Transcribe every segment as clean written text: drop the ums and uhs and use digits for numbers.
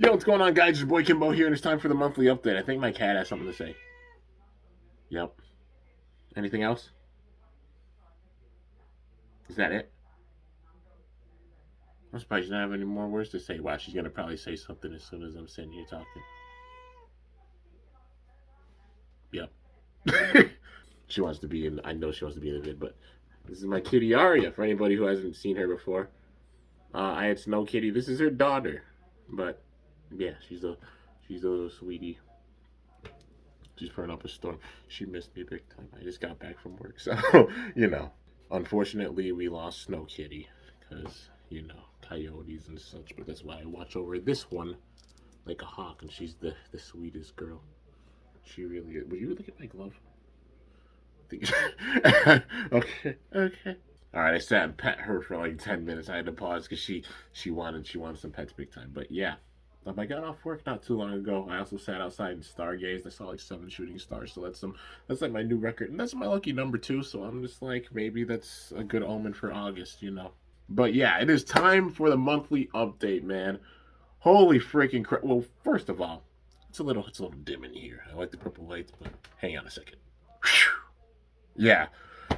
Yo, what's going on, guys? It's your boy Kimbo here, and it's time for the monthly update. I think my cat has something to say. Yep. Anything else? Is that it? I'm surprised she doesn't have any more words to say. Wow, she's gonna probably say something as soon as I'm sitting here talking. Yep. She wants to be in. I know she wants to be in the vid, but this is my kitty Aria. For anybody who hasn't seen her before, I had Snow Kitty. This is her daughter, but yeah, she's a little sweetie. She's putting up a storm. She missed me big time. I just got back from work, so you know. Unfortunately, we lost Snow Kitty because, coyotes and such, but that's why I watch over this one like a hawk, and she's the sweetest girl. She really is. Would you look at my glove? Okay, okay. All right, I sat and pet her for like 10 minutes. I had to pause because she wanted some pets big time. But yeah, I got off work not too long ago. I also sat outside and stargazed. I saw like 7 shooting stars, so that's like my new record, and that's my lucky number too. So I'm just like, maybe that's a good omen for August. But yeah, it is time for the monthly update, man. Holy freaking crap! Well, first of all, it's a little dim in here. I like the purple lights, but hang on a second. Yeah,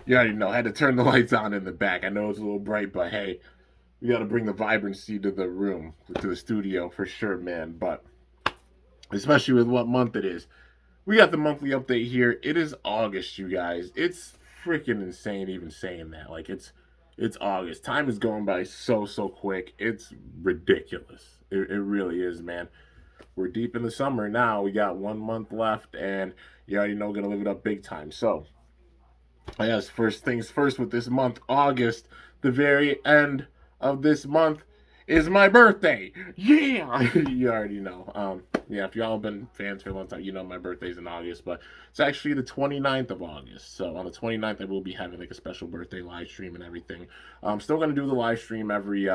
you already know. I had to turn the lights on in the back. I know it's a little bright, but hey, we got to bring the vibrancy to the room, to the studio for sure, man. But especially with what month it is, we got the monthly update here. It is August, you guys. It's freaking insane even saying that. Like it's August. Time is going by so quick. It's ridiculous. It really is, man. We're deep in the summer now. We got 1 month left, and you already know, gonna live it up big time. So I guess first things first with this month, August, the very end of this month is my birthday. Yeah, you already know. Yeah, if y'all have been fans for a long time, you know my birthday's in August, but it's actually the 29th of August. So on the 29th, I will be having like a special birthday live stream and everything. I'm still gonna do the live stream every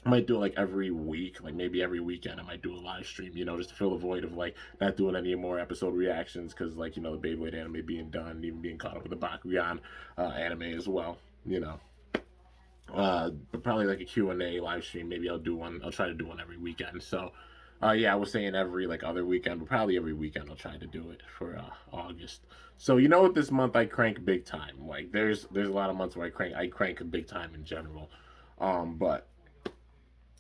I might do it like every week, like maybe every weekend. I might do a live stream, just to fill the void of like not doing any more episode reactions because, like, the Beyblade anime being done, even being caught up with the Bakugan anime as well. You know, but probably like a Q&A live stream. Maybe I'll do one. I'll try to do one every weekend. So, yeah, I was saying every like other weekend, but probably every weekend I'll try to do it for August. So what, this month I crank big time. Like there's a lot of months where I crank big time in general. But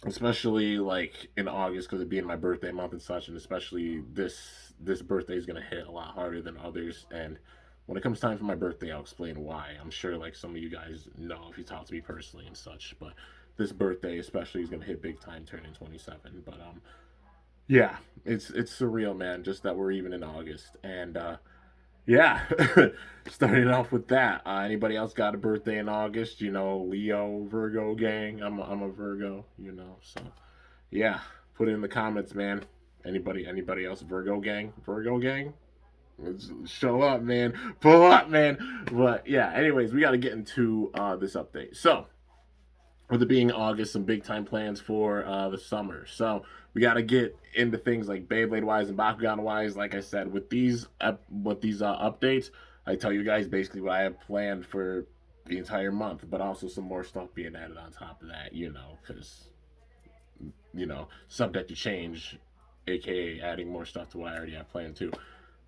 especially like in August because it being my birthday month and such, and especially this birthday is gonna hit a lot harder than others. And when it comes time for my birthday, I'll explain why. I'm sure like some of you guys know if you talk to me personally and such, but this birthday especially is gonna hit big time, turning 27. But yeah, it's surreal, man. Just that we're even in August, and yeah, starting off with that. Anybody else got a birthday in August? Leo, Virgo gang. I'm a Virgo. So yeah, put it in the comments, man. Anybody else? Virgo gang? Virgo gang? Let's show up, man. Pull up, man. But yeah, anyways, we got to get into this update. So with it being August, some big time plans for the summer. So we got to get into things like Beyblade wise and Bakugan wise. Like I said, with these updates, I tell you guys basically what I have planned for the entire month, but also some more stuff being added on top of that. Because subject to change, aka adding more stuff to what I already have planned too.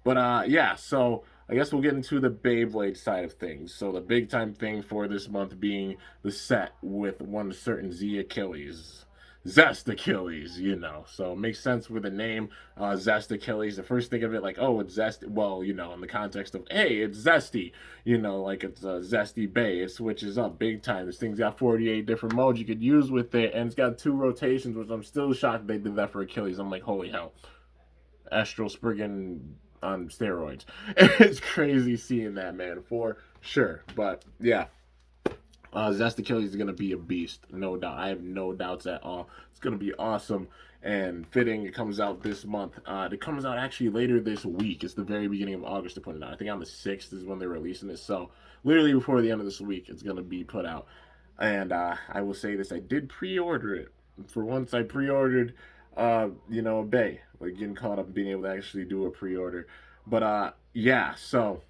But yeah, so I guess we'll get into the Beyblade side of things. So the big time thing for this month being the set with one certain Z Achilles. Zest Achilles, So it makes sense with the name, Zest Achilles. The first thing of it, like, oh, it's Zest. Well, in the context of, hey, it's Zesty. Like it's a Zesty Bay. It switches up big time. This thing's got 48 different modes you could use with it, and it's got 2 rotations, which I'm still shocked they did that for Achilles. I'm like, holy hell. Astral Spriggan on steroids. It's crazy seeing that, man, for sure. But yeah, Zest Achilles is gonna be a beast, no doubt. I have no doubts at all. It's gonna be awesome and fitting. It comes out this month. It comes out actually later this week. It's the very beginning of August to put it out. I think on the 6th is when they're releasing this. So literally before the end of this week, it's gonna be put out. And I will say this: I did pre-order it. For once, I pre-ordered, a Bay. Like getting caught up being able to actually do a pre-order. But yeah, so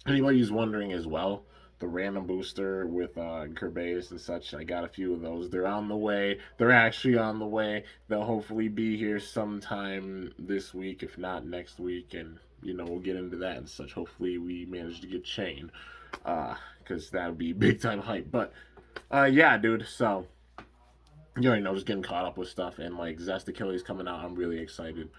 anybody who's wondering as well, the random booster with Kerbeus and such. I got a few of those. They're on the way. They're actually on the way. They'll hopefully be here sometime this week, if not next week, and we'll get into that and such. Hopefully we manage to get Chain, because that would be big time hype. But yeah, dude. So you already know, just getting caught up with stuff, and like Zest Achilles coming out, I'm really excited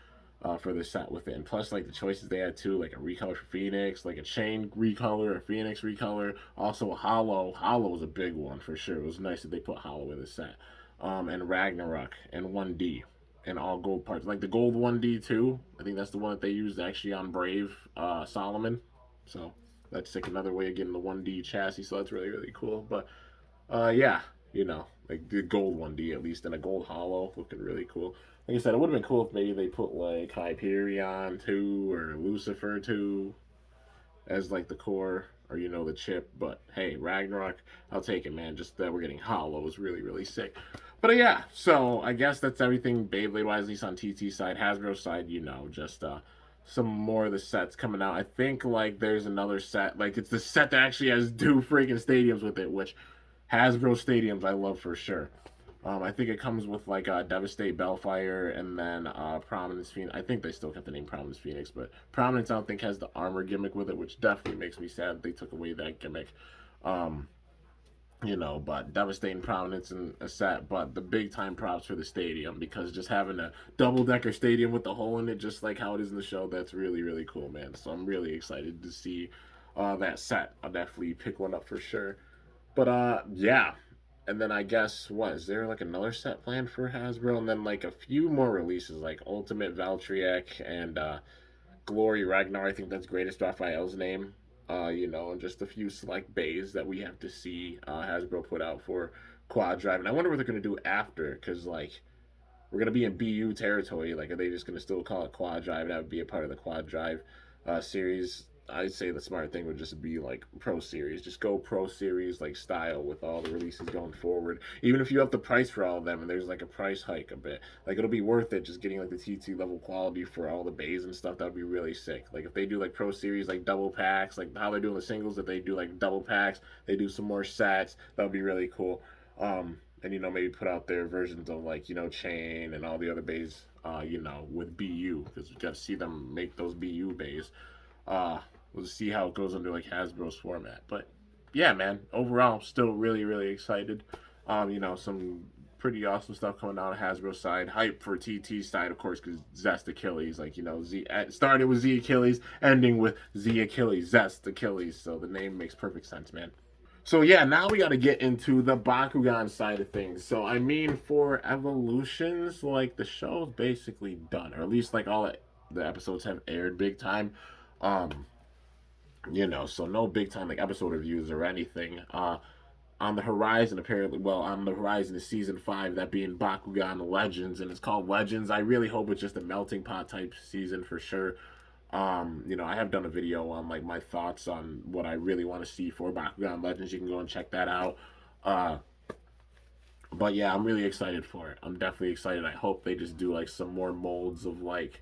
for the set with it. And plus, like the choices they had too, like a recolor for Phoenix, like a Chain recolor, a Phoenix recolor, also a Hollow. Hollow was a big one for sure. It was nice that they put Hollow in the set. And Ragnarok and 1D and all gold parts, like the gold 1D too. I think that's the one that they used actually on Brave Solomon. So that's like another way of getting the 1D chassis. So that's really really cool. But yeah, like the gold 1D at least, and a gold hollow looking really cool. Like I said, it would have been cool if maybe they put like Hyperion 2 or Lucifer 2 as like the core, or the chip. But hey, Ragnarok, I'll take it, man. Just that we're getting hollow is really really sick. But yeah, so I guess that's everything Beyblade wise, at least on TT side. Hasbro side, just some more of the sets coming out. I think like there's another set, like it's the set that actually has two freaking stadiums with it, which Hasbro stadiums I love for sure. I think it comes with like Devastate Bellfire, and then Prominence Phoenix. I think they still kept the name Prominence Phoenix, but Prominence I don't think has the armor gimmick with it, which definitely makes me sad they took away that gimmick. Um, but devastating Prominence in a set, but the big time props for the stadium, because just having a double decker stadium with the hole in it, just like how it is in the show, that's really, really cool, man. So I'm really excited to see that set. I'll definitely pick one up for sure. But yeah. And then I guess what is there like another set planned for Hasbro, and then like a few more releases like Ultimate Valtryek and Glory Ragnar. I think that's Greatest Raphael's name. And just a few select bays that we have to see Hasbro put out for Quad Drive. And I wonder what they're gonna do after, because like we're gonna be in BU territory. Like, are they just gonna still call it Quad Drive? That would be a part of the Quad Drive series. I'd say the smart thing would just be like Pro Series. Just go Pro Series like style with all the releases going forward. Even if you have the price for all of them and there's like a price hike a bit, like it'll be worth it just getting like the TT level quality for all the bays and stuff. That would be really sick. Like if they do like Pro Series like double packs, like how they're doing the singles, if they do like double packs, they do some more sets. That would be really cool. And maybe put out their versions of like Chain and all the other bays with BU, because we got to see them make those BU bays. We'll just see how it goes under like Hasbro's format. But yeah, man, overall still really really excited. Some pretty awesome stuff coming out of Hasbro side. Hype for TT side, of course, because Zest Achilles, like Z started with Z Achilles, ending with Z Achilles, Zest Achilles. So the name makes perfect sense, man. So yeah, now we got to get into the Bakugan side of things. So I mean, for Evolutions, like the show's basically done, or at least like all the episodes have aired big time. Um, so no big time like episode reviews or anything. On the horizon, apparently, well, on the horizon is season 5, that being Bakugan Legends, and it's called Legends. I really hope it's just a melting pot type season for sure. I have done a video on like my thoughts on what I really want to see for Bakugan Legends. You can go and check that out. Uh, but yeah, I'm really excited for it. I'm definitely excited. I hope they just do like some more molds of like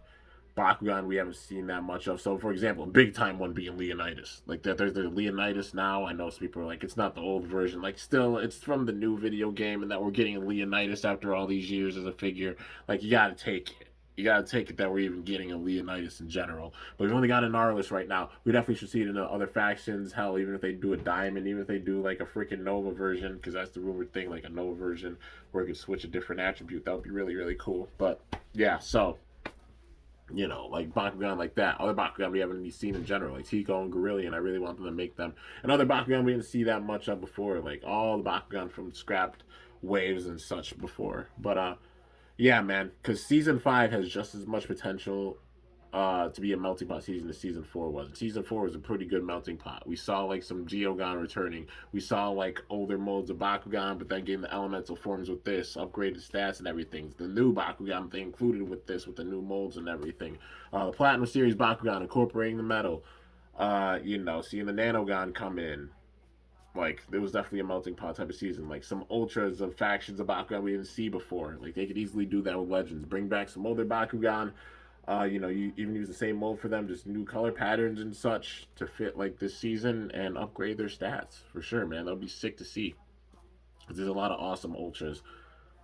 Bakugan we haven't seen that much of. So, for example, big time one being Leonidas. Like that, there's the Leonidas now. I know some people are like, it's not the old version. Like, still, it's from the new video game, and that we're getting Leonidas after all these years as a figure. Like, you gotta take it. You gotta take it that we're even getting a Leonidas in general. But we've only got an Arliss right now. We definitely should see it in the other factions. Hell, even if they do a Diamond, even if they do like a freaking Nova version, because that's the rumored thing, like a Nova version where it could switch a different attribute. That would be really, really cool. But yeah, so like Bakugan like that. Other Bakugan we haven't seen in general, like Tico and Gorillion. I really want them to make them. And other Bakugan we didn't see that much of before, like all the Bakugan from scrapped waves and such before. But yeah, man, because season 5 has just as much potential to be a melting pot season as season 4 was. Season 4 was a pretty good melting pot. We saw like some Geogon returning. We saw like older molds of Bakugan, but then getting the elemental forms with this, upgraded stats and everything. The new Bakugan they included with this, with the new molds and everything. The Platinum Series Bakugan incorporating the metal. Seeing the Nanogon come in. Like, there was definitely a melting pot type of season. Like, some ultras of factions of Bakugan we didn't see before. Like, they could easily do that with Legends. Bring back some older Bakugan, You even use the same mold for them, just new color patterns and such to fit like this season and upgrade their stats for sure, man. That'll be sick to see. 'Cause there's a lot of awesome ultras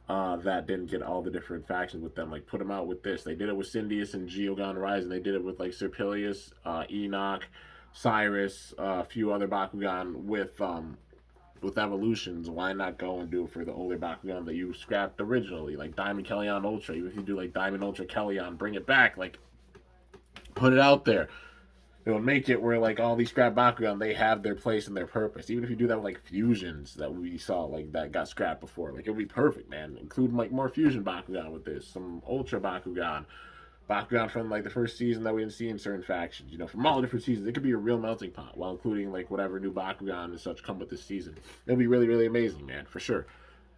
that didn't get all the different factions with them. Like put them out with this. They did it with Syndius and Geogon Rise, and they did it with like Serpilius, Enoch, Cyrus, a few other Bakugan with evolutions. Why not go and do it for the older Bakugan that you scrapped originally, like Diamond Kellyon Ultra? Even if you do like Diamond Ultra Kellyon, bring it back. Like put it out there. It will make it where like all these scrap Bakugan, they have their place and their purpose. Even if you do that with like fusions that we saw like that got scrapped before, like it would be perfect, man. Include like more fusion Bakugan with this, some Ultra Bakugan, Bakugan from like the first season that we didn't see in certain factions. From all different seasons, it could be a real melting pot while including like whatever new Bakugan and such come with this season. It'll be really really amazing, man, for sure.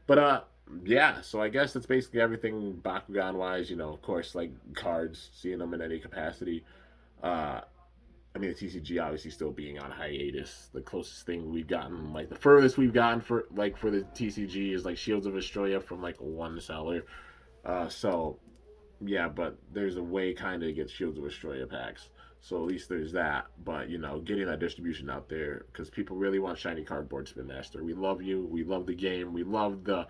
But yeah, so I guess that's basically everything Bakugan wise. Of course, like cards, seeing them in any capacity. Uh, I mean, the TCG obviously still being on hiatus. The closest thing we've gotten, like the furthest we've gotten for the TCG is like Shields of Astroya from like one seller. So yeah, but there's a way kind of to get Shields of Astroya packs. So at least there's that. But getting that distribution out there because people really want shiny cardboard Spin Master. We love you. We love the game. We love the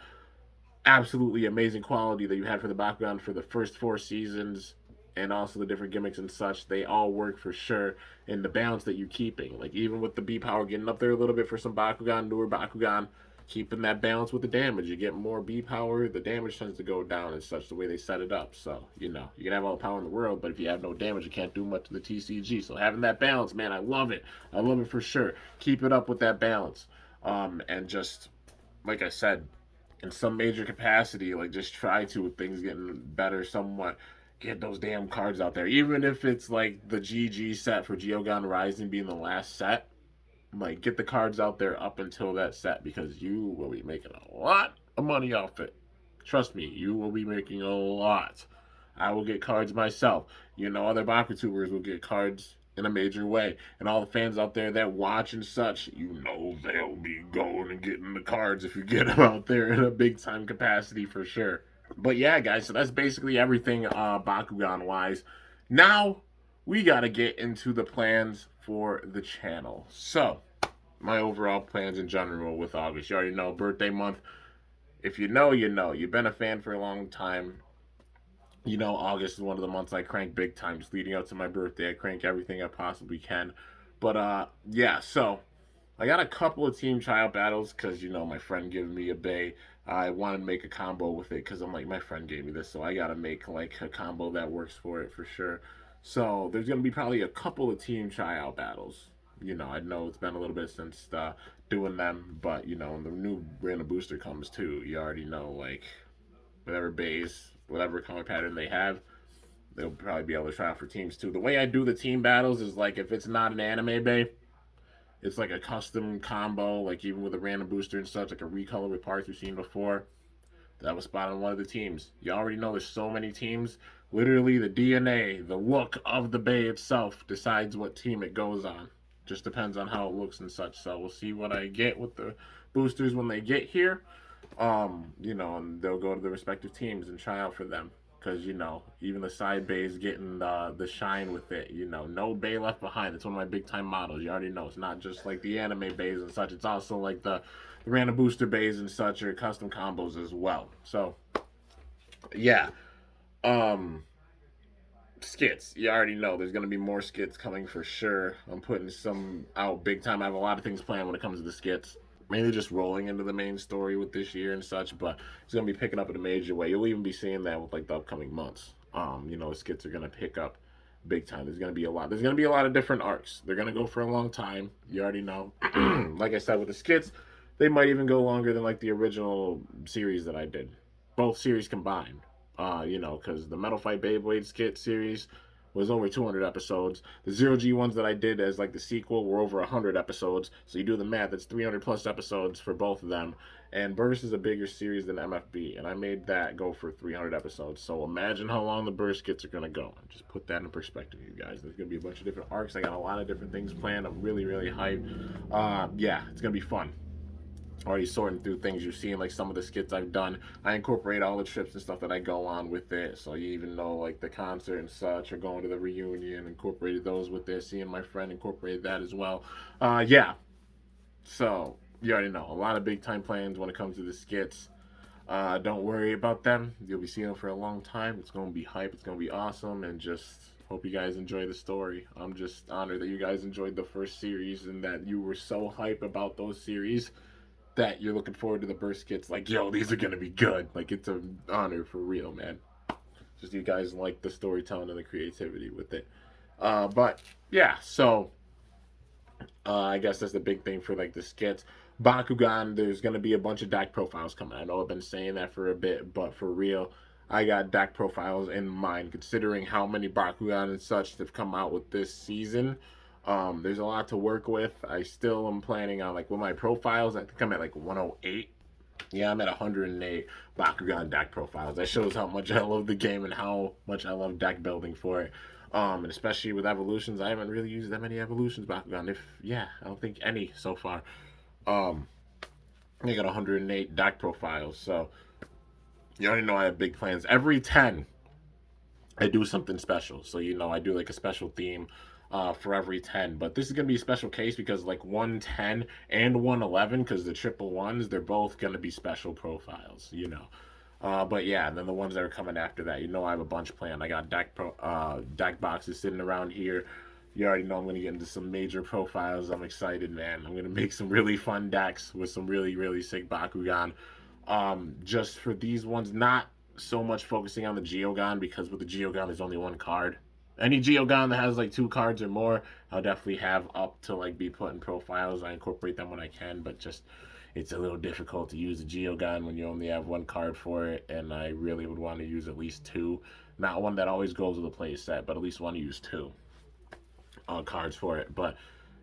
absolutely amazing quality that you had for the Bakugan for the first 4 seasons, and also the different gimmicks and such. They all work for sure. And the balance that you're keeping, like even with the B power getting up there a little bit for some Bakugan, newer Bakugan, keeping that balance with the damage. You get more B power, the damage tends to go down and such the way they set it up. So you can have all the power in the world, but if you have no damage, you can't do much to the TCG. So having that balance, man, I love it. I love it for sure. Keep it up with that balance, and just like I said, in some major capacity, like just try to, with things getting better somewhat, get those damn cards out there. Even if it's like the GG set for Geogon Rising being the last set, like get the cards out there up until that set because you will be making a lot of money off it. Trust me, you will be making a lot. I will get cards myself. Other Bakutubers will get cards in a major way. And all the fans out there that watch and such, they'll be going and getting the cards if you get them out there in a big time capacity for sure. But yeah, guys, so that's basically everything Bakugan wise. Now we gotta get into the plans for the channel. So my overall plans in general with August. You already know, birthday month. If you know, you know. You've been a fan for a long time. August is one of the months I crank big times leading up to my birthday. I crank everything I possibly can. But yeah, so I got a couple of team child battles because my friend gave me a bay. I wanted to make a combo with it because I'm like, my friend gave me this, so I gotta make like a combo that works for it for sure. So there's gonna be probably a couple of team tryout battles. I know it's been a little bit since doing them, but when the new random booster comes too, you already know like whatever base, whatever color pattern they have, they'll probably be able to try out for teams too. The way I do the team battles is like if it's not an anime bay, it's like a custom combo, like even with a random booster and such, like a recolor with parts you've seen before. That was spot on one of the teams. You already know there's so many teams. Literally, the DNA, the look of the bay itself decides what team it goes on. Just depends on how it looks and such. So we'll see what I get with the boosters when they get here. And they'll go to the respective teams and try out for them. Because, even the side bay is getting the shine with it. No bay left behind. It's one of my big time models. You already know. It's not just like the anime bays and such. It's also like the random booster bays and such or custom combos as well. So, yeah. Skits. You already know. There's going to be more skits coming for sure. I'm putting some out big time. I have a lot of things planned when it comes to the skits. Mainly just rolling into the main story with this year and such, but it's gonna be picking up in a major way. You'll even be seeing that with like the upcoming months. Skits are gonna pick up big time. There's gonna be a lot. There's gonna be a lot of different arcs. They're gonna go for a long time. You already know. Like I said with the skits, they might even go longer than like the original series that I did. Both series combined. Because the Metal Fight Beyblade skit series was over 200 episodes. The Zero G ones that I did as like the sequel were over 100 episodes. So you do the math, it's 300 plus episodes for both of them. And Burst is a bigger series than MFB, and I made that go for 300 episodes. So imagine how long the Burst skits are going to go. Just put that in perspective, you guys. There's going to be a bunch of different arcs. I got a lot of different things planned. I'm really, really hyped. Yeah, it's going to be fun. already sorting through things. You're seeing like some of the skits I've done. I incorporate all the trips and stuff that I go on with it. So you even know like the concert and such, or going to the reunion, incorporated those with it. Seeing my friend incorporated that as well. Yeah. So you already know a lot of big time plans when it comes to the skits. Don't worry about them. You'll be seeing them for a long time. It's gonna be hype. It's gonna be awesome, and just hope you guys enjoy the story. I'm just honored that you guys enjoyed the first series and that you were so hype about those series that you're looking forward to the burst skits. Like, yo, these are gonna be good. Like, it's an honor for real, man. Just you guys like the storytelling and the creativity with it. But yeah, so I guess that's the big thing for like the skits. Bakugan, there's gonna be a bunch of deck profiles coming. I know I've been saying that for a bit, but for real, I got deck profiles in mind. Considering how many Bakugan and such have come out with this season, there's a lot to work with. I still am planning on like with my profiles. I think I'm at like 108. Yeah, I'm at 108 Bakugan deck profiles. That shows how much I love the game and how much I love deck building for it. And especially with evolutions, I haven't really used that many evolutions Bakugan. If yeah, I don't think any so far. Um, I got 108 deck profiles, so you already know I have big plans. Every 10, I do something special. So you know, I do like a special theme for every 10. But this is gonna be a special case because like 110 and 111, because the triple ones, they're both gonna be special profiles. You know. But yeah, and then the ones that are coming after that, you know, I have a bunch planned. I got deck boxes sitting around here. You already know I'm gonna get into some major profiles. I'm excited, man. I'm gonna make some really fun decks with some really really sick Bakugan. Just for these ones, not so much focusing on the Geogon because with the Geogon there's only one card. Any Geogon that has like two cards or more, I'll definitely have up to like be put in profiles. I incorporate them when I can, but just it's a little difficult to use a Geogon when you only have one card for it, and I really would want to use at least two. Not one that always goes with a play set, but at least want to use two cards for it. But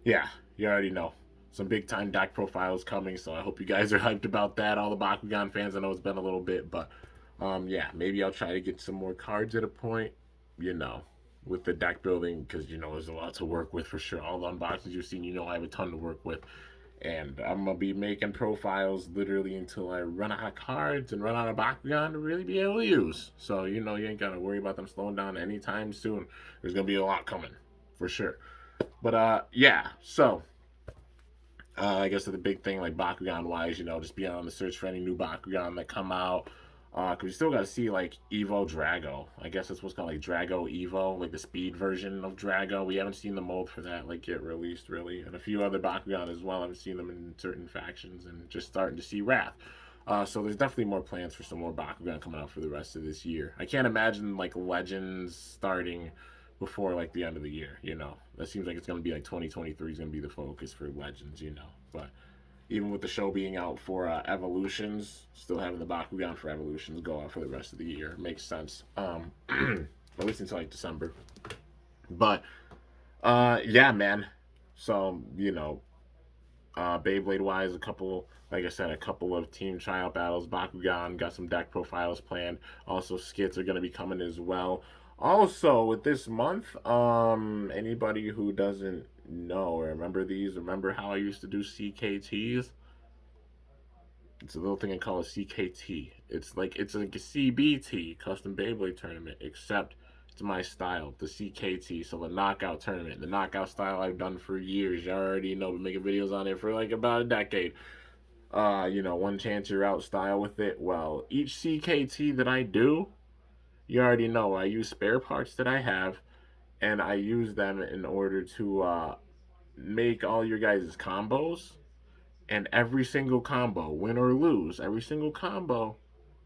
yeah, you already know. Some big time deck profiles coming, so I hope you guys are hyped about that. All the Bakugan fans, I know it's been a little bit, but yeah, maybe I'll try to get some more cards at a point, you know, with the deck building, because, you know, there's a lot to work with for sure. All the unboxings you've seen, you know, I have a ton to work with. And I'm going to be making profiles literally until I run out of cards and run out of Bakugan to really be able to use. So, you know, you ain't got to worry about them slowing down anytime soon. There's going to be a lot coming, for sure. But, yeah, so I guess the big thing, like Bakugan wise, you know, just be on the search for any new Bakugan that come out. Cause we still got to see like Evo Drago. I guess that's what's called like Drago Evo, like the speed version of Drago. We haven't seen the mold for that like get released really, and a few other Bakugan as well. I've seen them in certain factions, and just starting to see Wrath. So there's definitely more plans for some more Bakugan coming out for the rest of this year. I can't imagine like Legends starting before like the end of the year. You know, that seems like it's gonna be like 2023 is gonna be the focus for Legends. You know, but even with the show being out for Evolutions, still having the Bakugan for Evolutions go out for the rest of the year makes sense. At least until like December. But yeah, man. So you know, Beyblade wise, a couple, like I said, a couple of team tryout battles. Bakugan got some deck profiles planned. Also, skits are gonna be coming as well. Also, with this month, anybody who doesn't know or remember these, remember how I used to do CKTs? It's a little thing I call a CKT. It's like a CBT, custom Beyblade tournament, except it's my style, the CKT, so the knockout tournament. The knockout style I've done for years. You already know, been making videos on it for like about a decade. You know, one chance you're out style with it. Well, each CKT that I do, you already know I use spare parts that I have, and I use them in order to make all your guys' combos, and every single combo, win or lose, every single combo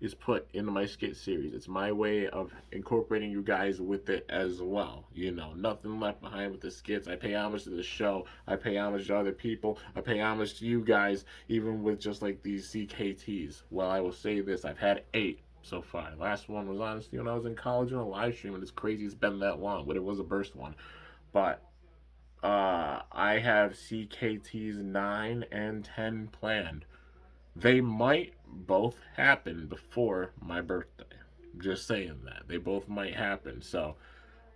is put into my skit series. It's my way of incorporating you guys with it as well. You know, nothing left behind with the skits. I pay homage to the show. I pay homage to other people. I pay homage to you guys, even with just like these CKTs. Well, I will say this: I've had 8 so far. Last one was honestly when I was in college on a live stream, and it's crazy it's been that long, but it was a burst one. But I have CKTs 9 and 10 planned. They might both happen before my birthday. Just saying that. They both might happen. So,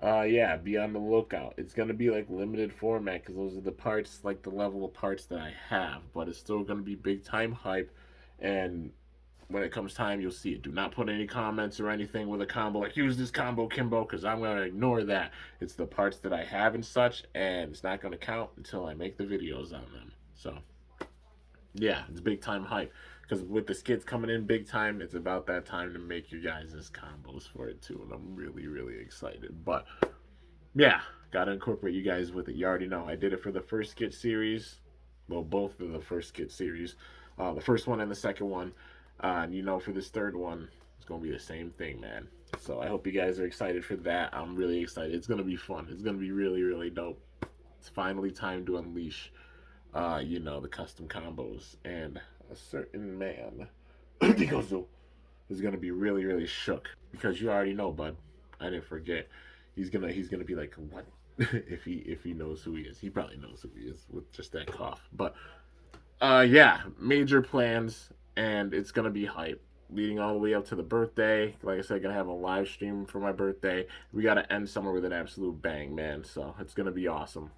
Yeah, be on the lookout. It's gonna be like limited format because those are the parts, like the level of parts that I have, but it's still gonna be big time hype. And when it comes time, you'll see it. Do not put any comments or anything with a combo like use this combo Kimbo because I'm gonna ignore that. It's the parts that I have and such, and it's not gonna count until I make the videos on them. So yeah, it's big time hype. Because with the skits coming in big time, it's about that time to make your guys' combos for it too. And I'm really, really excited. But yeah, gotta incorporate you guys with it. You already know I did it for the first skit series. Well, both of the first skit series. The first one and the second one. And you know, for this third one, it's gonna be the same thing, man. So I hope you guys are excited for that. I'm really excited. It's gonna be fun. It's gonna be really, really dope. It's finally time to unleash the custom combos. And a certain man, Dikozu, is gonna be really, really shook because you already know, bud. I didn't forget. He's gonna be like, what? if he knows who he is, he probably knows who he is with just that cough. But yeah, major plans, and it's gonna be hype. Leading all the way up to the birthday. Like I said, gonna have a live stream for my birthday. We gotta end summer with an absolute bang, man. So it's gonna be awesome.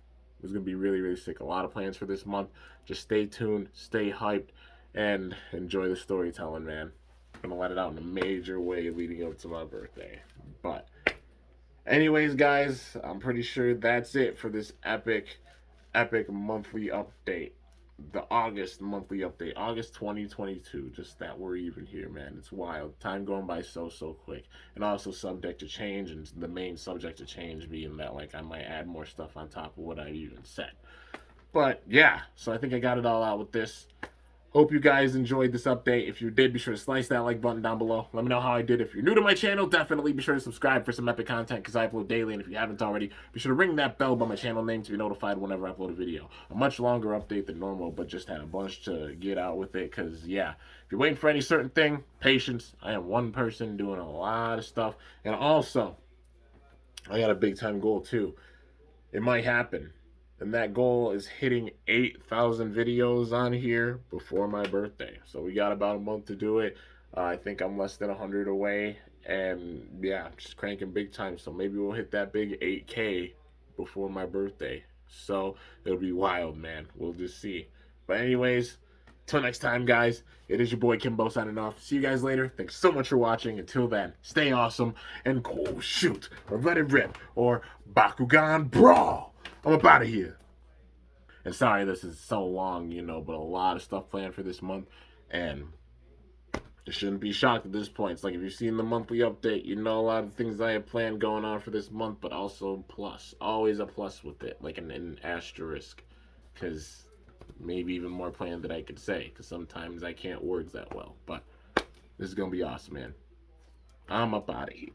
It's gonna be really, really sick. A lot of plans for this month. Just stay tuned, stay hyped, and enjoy the storytelling, man. I'm gonna let it out in a major way leading up to my birthday. But anyways, guys, I'm pretty sure that's it for this epic monthly update. The August monthly update, August 2022. Just that we're even here, man. It's wild. Time going by so quick, and also subject to change, and the main subject to change being that like I might add more stuff on top of what I even said. But yeah, so I think I got it all out with this. Hope you guys enjoyed this update. If you did, be sure to slice that like button down below. Let me know how I did. If you're new to my channel, definitely be sure to subscribe for some epic content because I upload daily. And if you haven't already, be sure to ring that bell by my channel name to be notified whenever I upload a video. A much longer update than normal, but just had a bunch to get out with it because, yeah, if you're waiting for any certain thing, patience. I am one person doing a lot of stuff. And also, I got a big time goal too. It might happen. And that goal is hitting 8,000 videos on here before my birthday. So we got about a month to do it. I think I'm less than 100 away. And yeah, just cranking big time. So maybe we'll hit that big 8K before my birthday. So it'll be wild, man. We'll just see. But, anyways, till next time, guys, it is your boy Kimbo signing off. See you guys later. Thanks so much for watching. Until then, stay awesome and cool shoot, or let it rip, or Bakugan Brawl. I'm up out of here. And sorry this is so long, but a lot of stuff planned for this month. And you shouldn't be shocked at this point. It's like if you've seen the monthly update, you know a lot of things I have planned going on for this month, but also plus. Always a plus with it, like an asterisk. Because maybe even more planned than I could say. Because sometimes I can't words that well. But this is going to be awesome, man. I'm up out of here.